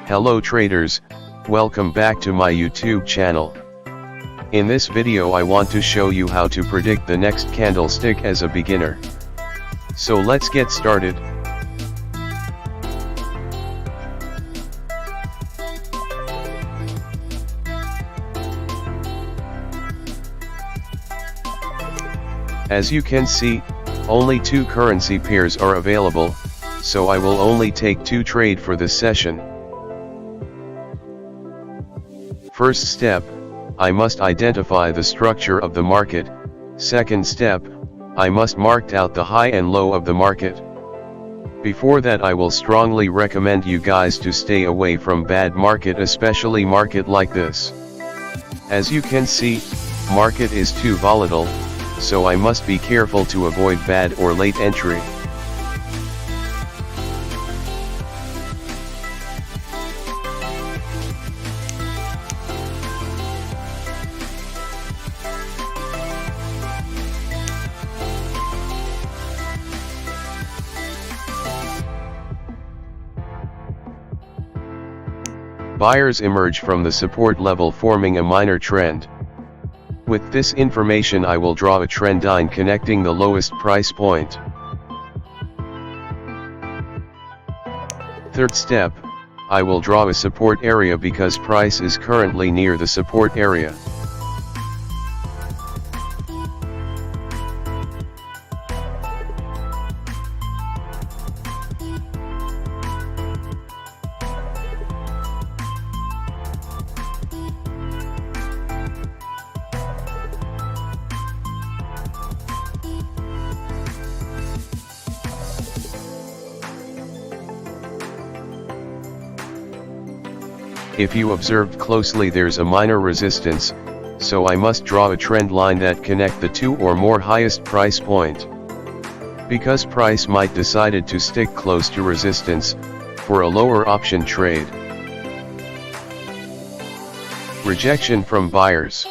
Hello traders, welcome back to my YouTube channel. In this video I want to show you how to predict the next candlestick as a beginner. So let's get started. As you can see, only two currency pairs are available, so I will only take two trades for this session. First step, I must identify the structure of the market. Second step, I must mark out the high and low of the market. Before that, I will strongly recommend you guys to stay away from bad market, especially market like this. As you can see, market is too volatile, so I must be careful to avoid bad or late entry. Buyers emerge from the support level, forming a minor trend. With this information I will draw a trend line connecting the lowest price point. Third step, I will draw a support area because price is currently near the support area. If you observed closely, there's a minor resistance, so I must draw a trend line that connect the two or more highest price point. Because price might decided to stick close to resistance, for a lower option trade. Rejection from buyers.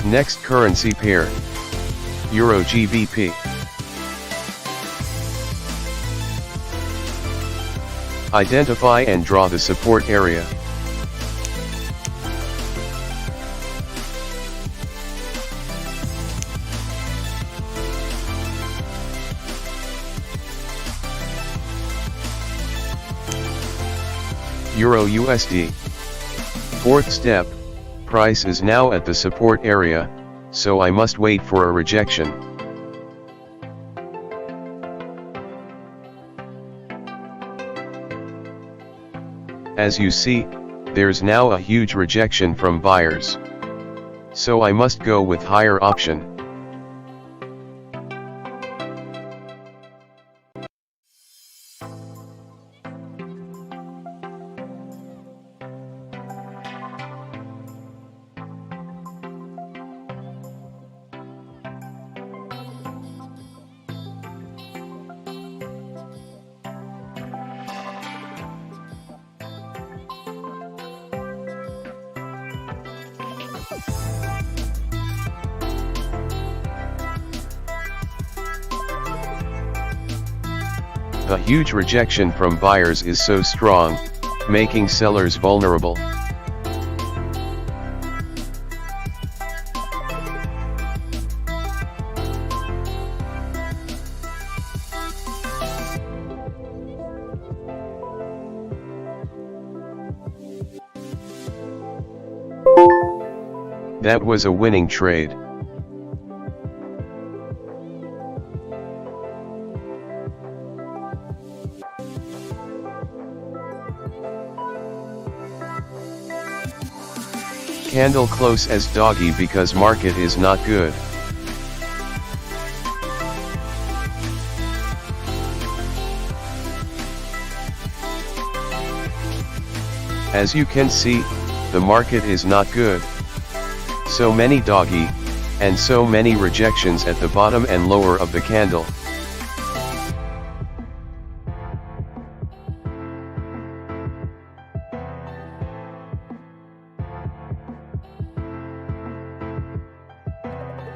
Next currency pair, Euro GBP. Identify and draw the support area. Euro USD. Fourth step, price is now at the support area, so I must wait for a rejection. As you see, there's now a huge rejection from buyers. So I must go with higher option. A huge rejection from buyers is so strong, making sellers vulnerable. That was a winning trade. Candle close as doggy because market is not good. As you can see, the market is not good. So many doggy, and so many rejections at the bottom and lower of the candle.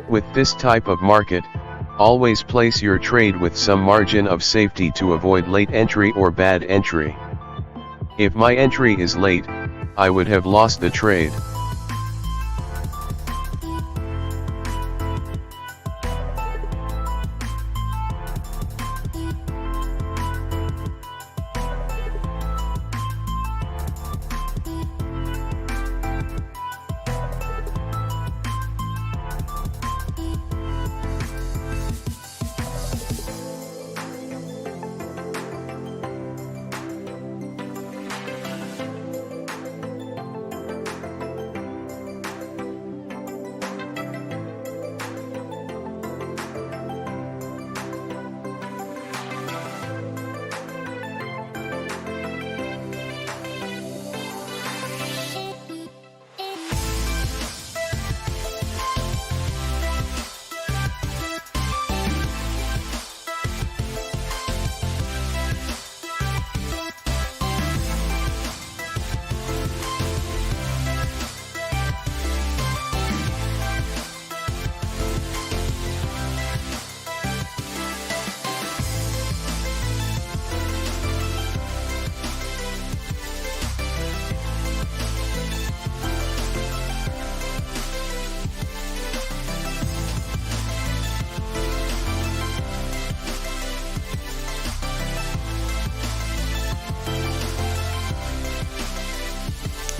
With this type of market, always place your trade with some margin of safety to avoid late entry or bad entry. If my entry is late, I would have lost the trade.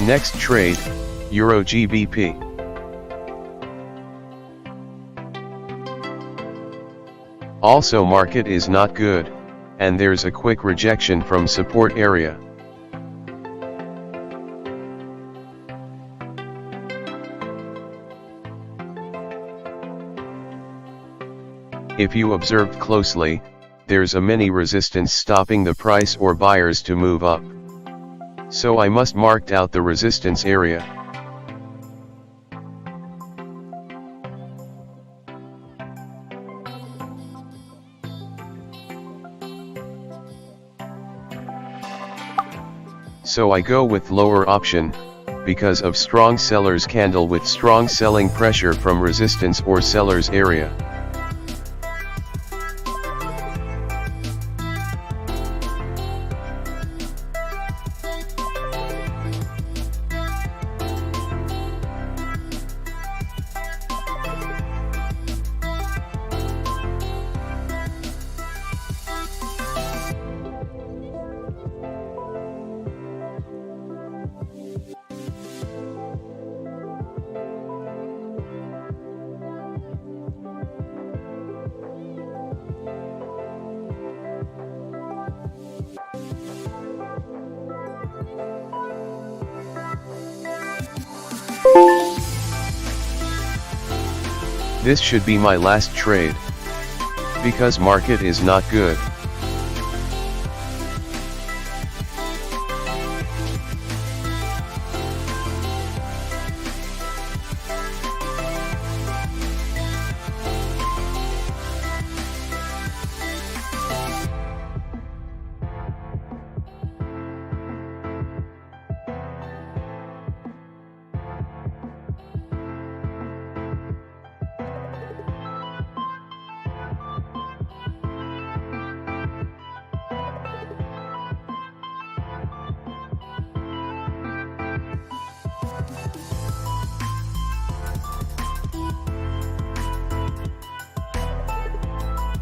Next trade, Euro GBP. Also market is not good, and there's a quick rejection from support area. If you observed closely, there's a mini resistance stopping the price or buyers to move up. So I must mark out the resistance area. So I go with lower option, because of strong sellers candle with strong selling pressure from resistance or sellers area. This should be my last trade, because market is not good.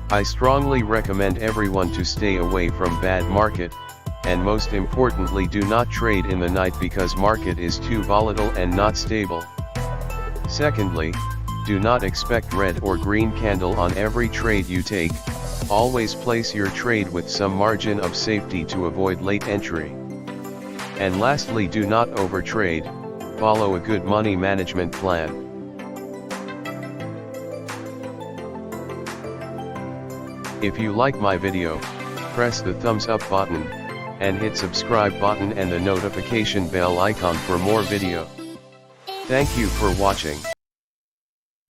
I strongly recommend everyone to stay away from bad market, and most importantly do not trade in the night because market is too volatile and not stable. Secondly, do not expect red or green candle on every trade you take, always place your trade with some margin of safety to avoid late entry. And lastly, do not overtrade, follow a good money management plan. If you like my video, press the thumbs up button, and hit subscribe button and the notification bell icon for more video. Thank you for watching.